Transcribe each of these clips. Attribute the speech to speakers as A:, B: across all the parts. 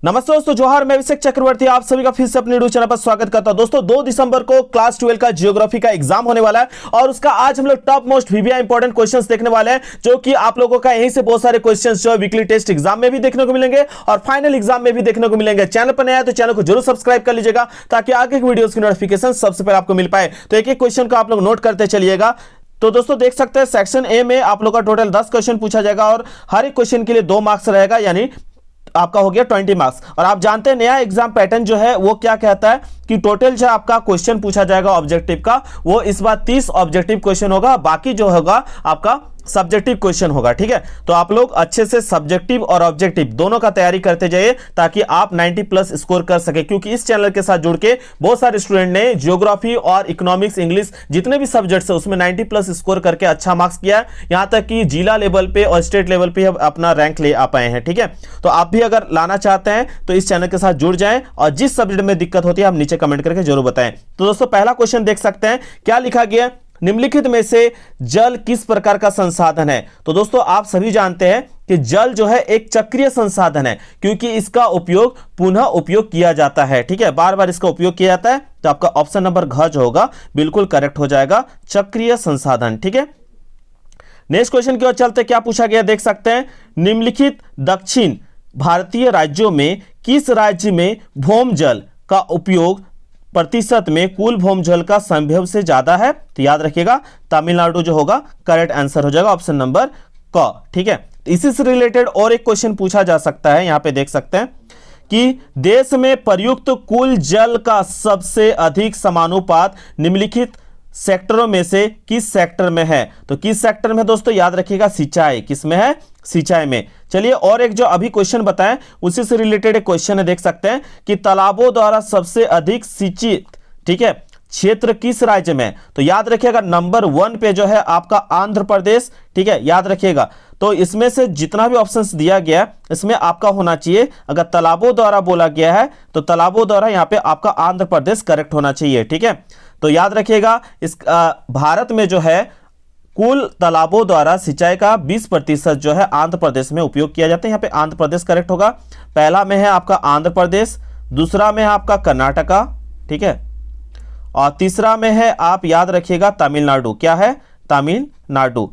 A: नमस्ते दोस्तों, जोहार। मैं अभिषेक चक्रवर्ती आप सभी का फिर से अपने यूट्यूब चैनल पर स्वागत करता हूं। दोस्तों 2 दिसंबर को क्लास 12 का ज्योग्राफी का एग्जाम होने वाला है और उसका आज हम लोग top most VVI important questions देखने वाले हैं, जो कि आप लोगों का यहीं से बहुत सारे क्वेश्चंस जो वीकली टेस्ट एग्जाम में भी देखने को मिलेंगे और फाइनल एग्जाम में भी देखने को मिलेंगे। चैनल पर नया है तो चैनल को जरूर सब्सक्राइब कर लीजिएगा ताकि आगे की वीडियोस की नोटिफिकेशन सबसे पहले आपको मिल पाए। तो एक एक क्वेश्चन को आप लोग नोट करते चलिएगा। तो दोस्तों देख सकते हैं सेक्शन ए में आप लोग का टोटल 10 क्वेश्चन पूछा जाएगा और हर एक क्वेश्चन के लिए 2 मार्क्स रहेगा, यानी आपका हो गया 20 मार्क्स। और आप जानते हैं नया एग्जाम पैटर्न जो है वो क्या कहता है कि टोटल जो आपका क्वेश्चन पूछा जाएगा ऑब्जेक्टिव का, वो इस बार 30 ऑब्जेक्टिव क्वेश्चन होगा, बाकी जो होगा आपका सब्जेक्टिव क्वेश्चन होगा। ठीक है, तो आप लोग अच्छे से सब्जेक्टिव और ऑब्जेक्टिव दोनों का तैयारी करते जाइए ताकि आप 90 प्लस स्कोर कर सके, क्योंकि इस चैनल के साथ जुड़ के बहुत सारे स्टूडेंट ने ज्योग्राफी और इकोनॉमिक्स, इंग्लिश जितने भी सब्जेक्ट्स है उसमें 90 प्लस स्कोर करके अच्छा मार्क्स किया है, यहां तक कि जिला लेवल पे और स्टेट लेवल पे अपना रैंक ले आ पाए हैं। ठीक है, तो आप भी अगर लाना चाहते हैं तो इस चैनल के साथ जुड़ जाएं और जिस सब्जेक्ट में दिक्कत होती है आप नीचे कमेंट करके जरूर बताएं। तो दोस्तों पहला क्वेश्चन देख सकते हैं, क्या लिखा गया है, निम्नलिखित में से जल किस प्रकार का संसाधन है। तो दोस्तों आप सभी जानते हैं कि जल जो है एक चक्रीय संसाधन है, क्योंकि इसका उपयोग पुनः उपयोग किया जाता है। ठीक है, बार बार इसका उपयोग किया जाता है, तो आपका ऑप्शन नंबर घ जो होगा बिल्कुल करेक्ट हो जाएगा, चक्रीय संसाधन। ठीक है, नेक्स्ट क्वेश्चन की ओर चलते, क्या पूछा गया देख सकते हैं, निम्नलिखित दक्षिण भारतीय राज्यों में किस राज्य में भौम जल का उपयोग प्रतिशत में कुल भौम जल का संभव से ज्यादा है। तो याद रखिएगा तमिलनाडु जो होगा करेक्ट आंसर हो जाएगा, ऑप्शन नंबर क। ठीक है, इसी से रिलेटेड और एक क्वेश्चन पूछा जा सकता है, यहां पे देख सकते हैं कि देश में प्रयुक्त कुल जल का सबसे अधिक समानुपात निम्नलिखित सेक्टरों में से किस सेक्टर में है। तो किस सेक्टर में दोस्तों, याद रखिएगा सिंचाई, किस में है, सिंचाई में। चलिए और एक जो अभी क्वेश्चन बताएं उसी से रिलेटेड एक क्वेश्चन है, देख सकते हैं कि तालाबों द्वारा सबसे अधिक सिंचित, ठीक है, क्षेत्र किस राज्य में। तो याद रखिएगा नंबर 1 पे जो है आपका आंध्र प्रदेश। ठीक है, याद रखिएगा। तो इसमें से जितना भी ऑप्शंस दिया गया इसमें आपका होना चाहिए, अगर तालाबों द्वारा बोला गया है तो तालाबों द्वारा यहां पे आपका आंध्र प्रदेश करेक्ट होना चाहिए। ठीक है, तो याद रखिएगा इस भारत में जो है कुल तालाबों द्वारा सिंचाई का 20% जो है आंध्र प्रदेश में उपयोग किया जाता है। यहाँ पे आंध्र प्रदेश करेक्ट होगा। पहला में है आपका आंध्र प्रदेश, दूसरा में है आपका कर्नाटका, ठीक है, और तीसरा में है आप याद रखिएगा तमिलनाडु। क्या है, तमिलनाडु।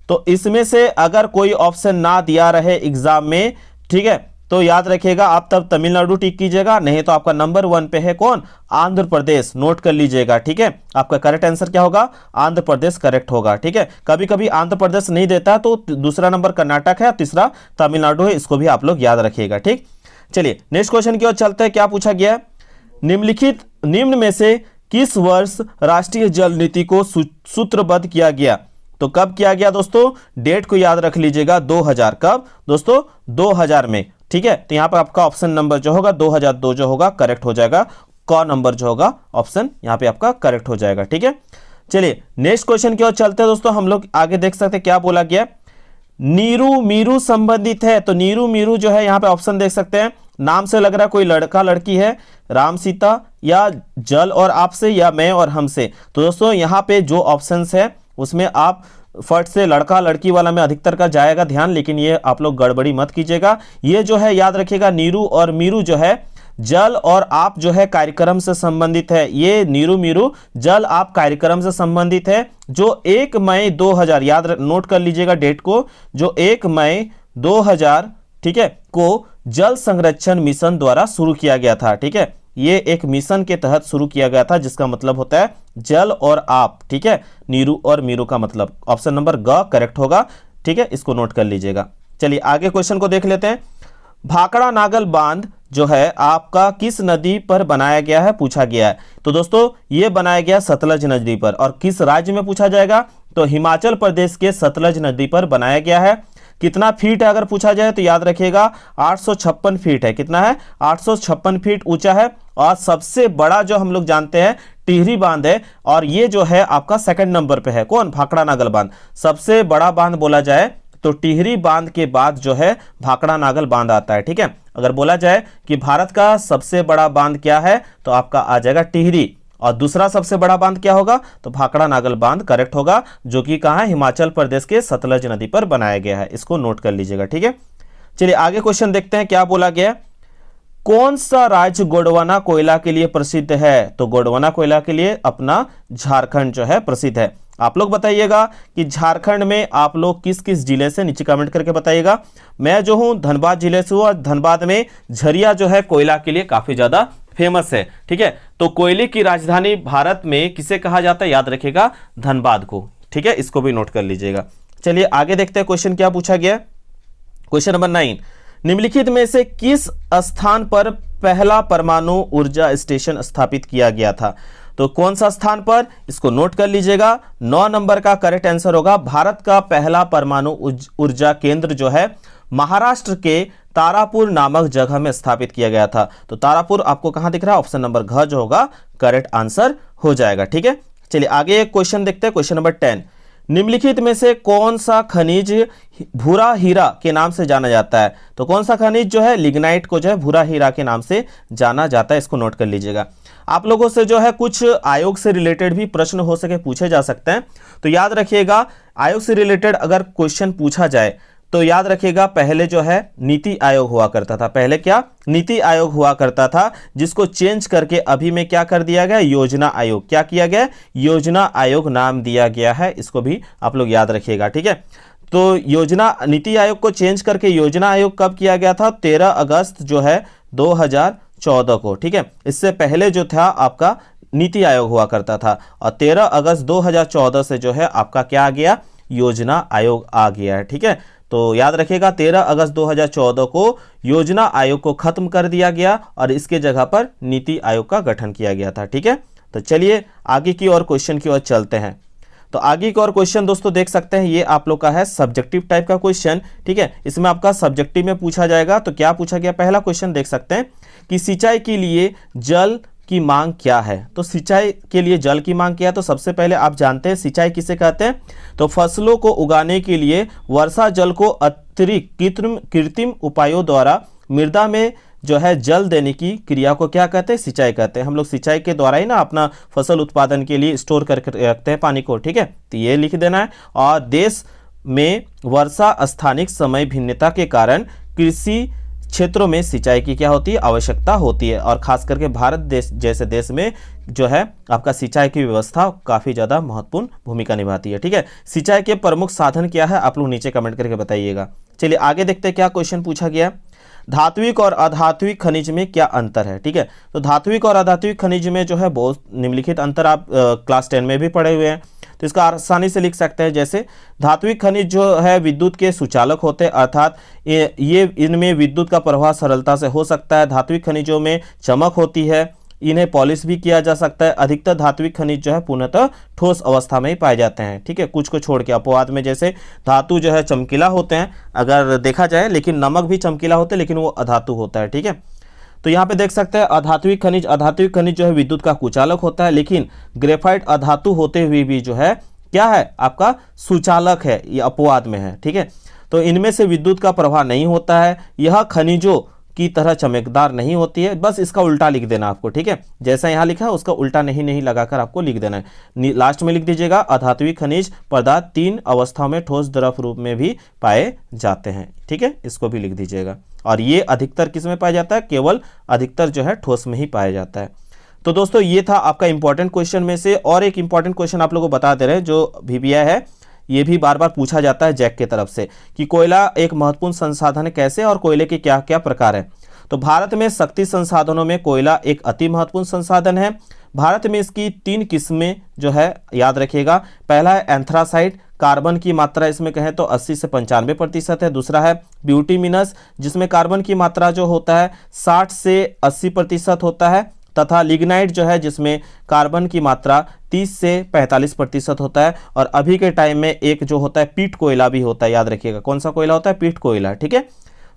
A: तो इसमें से अगर कोई ऑप्शन ना दिया रहे एग्जाम में, ठीक है, तो याद रखिएगा आप तब तमिलनाडु टिक कीजिएगा, नहीं तो आपका नंबर 1 पे है कौन, आंध्र प्रदेश। नोट कर लीजिएगा। ठीक है, आपका करेक्ट आंसर क्या होगा, आंध्र प्रदेश करेक्ट होगा। ठीक है, कभी कभी आंध्र प्रदेश नहीं देता तो दूसरा नंबर कर्नाटक है, तीसरा तमिलनाडु है, इसको भी आप लोग याद रखिएगा। ठीक, चलिए नेक्स्ट क्वेश्चन की ओर चलते हैं। क्या पूछा गया है, निम्न में से किस वर्ष राष्ट्रीय जल नीति को सूत्रबद्ध किया गया। तो कब किया गया दोस्तों, डेट को याद रख लीजिएगा, 2000। कब दोस्तों, 2000 में। ठीक है, तो यहां पर आपका ऑप्शन नंबर जो होगा 2002 जो होगा करेक्ट हो जाएगा, क नंबर जो होगा ऑप्शन यहां पे आपका करेक्ट हो जाएगा। ठीक है, चलिए नेक्स्ट क्वेश्चन की ओर चलते हैं दोस्तों। हम लोग आगे देख सकते हैं क्या बोला गया, नीरू मीरू संबंधित है। तो नीरू मीरू जो है यहाँ पे ऑप्शन देख सकते हैं, नाम से लग रहा है कोई लड़का लड़की है, राम सीता, या जल और आपसे, या मैं और हमसे। तो दोस्तों यहाँ पे जो ऑप्शंस है उसमें आप फट से लड़का लड़की वाला में अधिकतर का जाएगा ध्यान, लेकिन ये आप लोग गड़बड़ी मत कीजिएगा। ये जो है याद रखिएगा नीरू और मीरू जो है जल और आप जो है कार्यक्रम से संबंधित है। ये नीरू मीरू जल आप कार्यक्रम से संबंधित है, जो 1 मई 2000 याद नोट कर लीजिएगा डेट को, जो 1 मई 2000 ठीक है को जल संरक्षण मिशन द्वारा शुरू किया गया था। ठीक है, ये एक मिशन के तहत शुरू किया गया था, जिसका मतलब होता है जल और आप। ठीक है, नीरू और मीरू का मतलब ऑप्शन नंबर ग करेक्ट होगा। ठीक है, इसको नोट कर लीजिएगा। चलिए आगे क्वेश्चन को देख लेते हैं। भाखड़ा नागल बांध जो है आपका किस नदी पर बनाया गया है, पूछा गया है। तो दोस्तों ये बनाया गया सतलज नदी पर, और किस राज्य में पूछा जाएगा, तो हिमाचल प्रदेश के सतलज नदी पर बनाया गया है। कितना फीट है अगर पूछा जाए तो याद रखिएगा 856 फीट है। कितना है, 856 फीट ऊंचा है। और सबसे बड़ा जो हम लोग जानते हैं टिहरी बांध है, और ये जो है आपका सेकंड नंबर पे है कौन, भाखड़ा नागल बांध। सबसे बड़ा बांध बोला जाए तो टिहरी बांध के बाद जो है भाखड़ा नागल बांध आता है। ठीक है, अगर बोला जाए कि भारत का सबसे बड़ा बांध क्या है तो आपका आ जाएगा टिहरी, और दूसरा सबसे बड़ा बांध क्या होगा, तो भाखड़ा नागल बांध करेक्ट होगा, जो कि कहां है, हिमाचल प्रदेश के सतलज नदी पर बनाया गया है। इसको नोट कर लीजिएगा। ठीक है, चलिए आगे क्वेश्चन देखते हैं क्या बोला गया। कौन सा राज्य गोंडवाना कोयला के लिए प्रसिद्ध है? तो गोंडवाना कोयला के लिए अपना झारखंड जो है प्रसिद्ध है। आप लोग बताइएगा कि झारखंड में आप लोग किस किस जिले से, नीचे कमेंट करके बताइएगा। मैं जो हूं धनबाद जिले से हूं और धनबाद में झरिया जो है कोयला के लिए काफी ज्यादा फेमस है। ठीक है, तो कोयले की राजधानी भारत में किसे कहा जाता है? याद रखिएगा, धनबाद को। ठीक है, इसको भी नोट कर लीजिएगा। चलिए आगे देखते हैं क्वेश्चन क्या पूछा गया। क्वेश्चन नंबर 9, निम्नलिखित में से किस स्थान पर पहला परमाणु ऊर्जा स्टेशन स्थापित किया गया था? तो कौन सा स्थान पर, इसको नोट कर लीजिएगा। 9 नंबर का करेक्ट आंसर होगा, भारत का पहला परमाणु ऊर्जा केंद्र जो है महाराष्ट्र के तारापुर नामक जगह में स्थापित किया गया था। तो तारापुर आपको कहां दिख रहा है? ऑप्शन नंबर घ जो होगा करेक्ट आंसर हो जाएगा। ठीक है, चलिए आगे एक क्वेश्चन देखते हैं। क्वेश्चन नंबर 10, निम्नलिखित में से कौन सा खनिज भूरा हीरा के नाम से जाना जाता है? तो कौन सा खनिज जो है लिग्नाइट को जो है भूरा हीरा के नाम से जाना जाता है, इसको नोट कर लीजिएगा। आप लोगों से जो है कुछ आयोग से रिलेटेड भी प्रश्न हो सके पूछे जा सकते हैं, तो याद रखिएगा आयोग से रिलेटेड अगर क्वेश्चन पूछा जाए तो याद रखिएगा पहले जो है नीति आयोग हुआ करता था। पहले क्या? नीति आयोग हुआ करता था, जिसको चेंज करके अभी में क्या कर दिया गया? योजना आयोग। क्या किया गया? योजना आयोग नाम दिया गया है, इसको भी आप लोग याद रखिएगा। ठीक है, तो योजना नीति आयोग को चेंज करके योजना आयोग कब किया गया था? 13 अगस्त जो है 2014 को। ठीक है, इससे पहले जो था आपका नीति आयोग हुआ करता था और 13 अगस्त 2014 से जो है आपका क्या आ गया? योजना आयोग आ गया है। ठीक है, तो याद रखिएगा 13 अगस्त 2014 को योजना आयोग को खत्म कर दिया गया और इसके जगह पर नीति आयोग का गठन किया गया था। ठीक है, तो चलिए आगे की और क्वेश्चन की ओर चलते हैं। तो आगे की और क्वेश्चन दोस्तों देख सकते हैं, ये आप लोग का है सब्जेक्टिव टाइप का क्वेश्चन। ठीक है, इसमें आपका सब्जेक्टिव में पूछा जाएगा। तो क्या पूछा गया? पहला क्वेश्चन देख सकते हैं कि सिंचाई के लिए जल की मांग क्या है? तो सिंचाई के लिए जल की मांग क्या है? तो सबसे पहले आप जानते हैं सिंचाई किसे कहते हैं? तो फसलों को उगाने के लिए वर्षा जल को अतिरिक्त कृत्रिम उपायों द्वारा मृदा में जो है जल देने की क्रिया को क्या कहते हैं? सिंचाई कहते हैं। हम लोग सिंचाई के द्वारा ही ना अपना फसल उत्पादन के लिए स्टोर करके रखते हैं पानी को। ठीक है, तो ये लिख देना है। और देश में वर्षा स्थानिक समय भिन्नता के कारण कृषि क्षेत्रों में सिंचाई की क्या होती है? आवश्यकता होती है। और खास करके भारत देश जैसे देश में जो है आपका सिंचाई की व्यवस्था काफ़ी ज़्यादा महत्वपूर्ण भूमिका निभाती है। ठीक है, सिंचाई के प्रमुख साधन क्या है? आप लोग नीचे कमेंट करके बताइएगा। चलिए आगे देखते हैं क्या क्वेश्चन पूछा गया। धात्विक और अधात्विक खनिज में क्या अंतर है? ठीक है, तो धात्विक और अधात्विक खनिज में जो है बहुत निम्नलिखित अंतर आप क्लास 10 में भी पढ़े हुए हैं, तो इसका आसानी से लिख सकते हैं। जैसे धात्विक खनिज जो है विद्युत के सुचालक होते हैं, अर्थात ये इनमें विद्युत का प्रवाह सरलता से हो सकता है। धात्विक खनिजों में चमक होती है, इन्हें पॉलिश भी किया जा सकता है। अधिकतर धात्विक खनिज जो है पूर्णतः ठोस अवस्था में ही पाए जाते हैं। ठीक है, कुछ को छोड़ के अपवाद में जैसे धातु जो है चमकीला होते हैं अगर देखा जाए, लेकिन नमक भी चमकीला होते हैं लेकिन वो अधातु होता है। ठीक है, तो यहाँ पे देख सकते हैं अधात्विक खनिज जो है विद्युत का कुचालक होता है, लेकिन ग्रेफाइट अधातु होते हुए भी जो है क्या है? आपका सुचालक है, ये अपवाद में है। ठीक है, तो इनमें से विद्युत का प्रवाह नहीं होता है। यह खनिजों की तरह चमकदार नहीं होती है, बस इसका उल्टा लिख देना आपको। ठीक है, जैसा यहाँ लिखा है उसका उल्टा नहीं लगाकर आपको लिख देना है। लास्ट में लिख दीजिएगा अधात्विक खनिज पदार्थ 3 अवस्थाओं में ठोस द्रव रूप में भी पाए जाते हैं। ठीक है, इसको भी लिख दीजिएगा। और ये अधिकतर किस में पाया जाता है? केवल अधिकतर जो है ठोस में ही पाया जाता है। तो दोस्तों ये था आपका इंपॉर्टेंट क्वेश्चन में से। और एक इंपॉर्टेंट क्वेश्चन आप लोगों को बता दे रहे हैं जो VBI है, ये भी बार बार पूछा जाता है जैक की तरफ से कि कोयला एक महत्वपूर्ण संसाधन है कैसे और कोयले के क्या क्या प्रकार है। तो भारत में शक्ति संसाधनों में कोयला एक अति महत्वपूर्ण संसाधन है। भारत में इसकी 3 किस्में जो है याद रखिएगा। पहला है एंथ्रासाइट, कार्बन की मात्रा इसमें कहें तो 80 से 95% है। दूसरा है ब्यूटीमिनस, जिसमें कार्बन की मात्रा जो होता है 60 से 80% होता है। तथा लिग्नाइट जो है जिसमें कार्बन की मात्रा 30 से 45% होता है। और अभी के टाइम में एक जो होता है पीट कोयला भी होता है, याद रखिएगा। कौन सा कोयला होता है? पीट कोयला। ठीक है,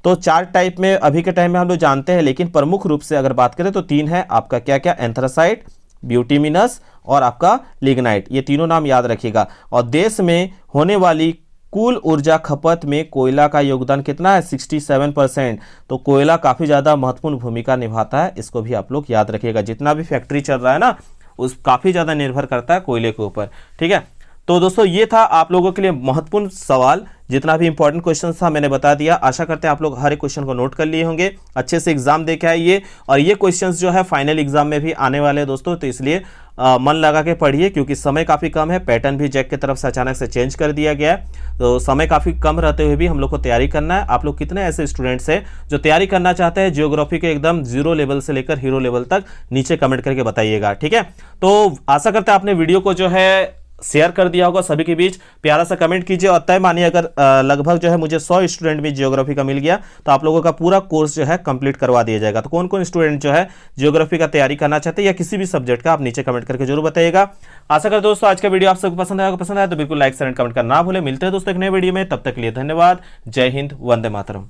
A: तो 4 टाइप में अभी के टाइम में हम लोग जानते हैं, लेकिन प्रमुख रूप से अगर बात करें तो 3 है आपका क्या क्या? एंथ्रासाइट, ब्यूटीमिनस और आपका लिग्नाइट। ये तीनों नाम याद रखिएगा। और देश में होने वाली कुल ऊर्जा खपत में कोयला का योगदान कितना है? 67%। तो कोयला काफ़ी ज़्यादा महत्वपूर्ण भूमिका निभाता है, इसको भी आप लोग याद रखिएगा। जितना भी फैक्ट्री चल रहा है ना, उस काफ़ी ज़्यादा निर्भर करता है कोयले के ऊपर। ठीक है, तो दोस्तों ये था आप लोगों के लिए महत्वपूर्ण सवाल, जितना भी इंपॉर्टेंट क्वेश्चन था मैंने बता दिया। आशा करते हैं आप लोग हर एक क्वेश्चन को नोट कर लिए होंगे, अच्छे से एग्जाम दे के आइए। और ये क्वेश्चंस जो है फाइनल एग्जाम में भी आने वाले हैं दोस्तों, तो इसलिए मन लगा के पढ़िए, क्योंकि समय काफ़ी कम है। पैटर्न भी जैक की तरफ से अचानक से चेंज कर दिया गया है, तो समय काफ़ी कम रहते हुए भी हम लोग को तैयारी करना है। आप लोग कितने ऐसे स्टूडेंट्स हैं जो तैयारी करना चाहते हैं जियोग्राफी के एकदम जीरो लेवल से लेकर हीरो लेवल तक, नीचे कमेंट करके बताइएगा, ठीक है। तो आशा करते हैं आपने वीडियो को जो है शेयर कर दिया होगा सभी के बीच। प्यारा सा कमेंट कीजिए और तय मानिए अगर लगभग जो है मुझे 100 स्टूडेंट भी जियोग्राफी का मिल गया तो आप लोगों का पूरा कोर्स जो है कंप्लीट करवा दिया जाएगा। तो कौन कौन स्टूडेंट जो है जियोग्राफी का तैयारी करना चाहते हैं या किसी भी सब्जेक्ट का, आप नीचे कमेंट करके जरूर बताइएगा। आशा करते दोस्तों आज का वीडियो आप सबको पसंद आया तो बिल्कुल लाइक शेयर एंड कमेंट करना ना भूले। मिलते हैं दोस्तों एक नए वीडियो में, तब तक के लिए धन्यवाद। जय हिंद, वंदे मातरम।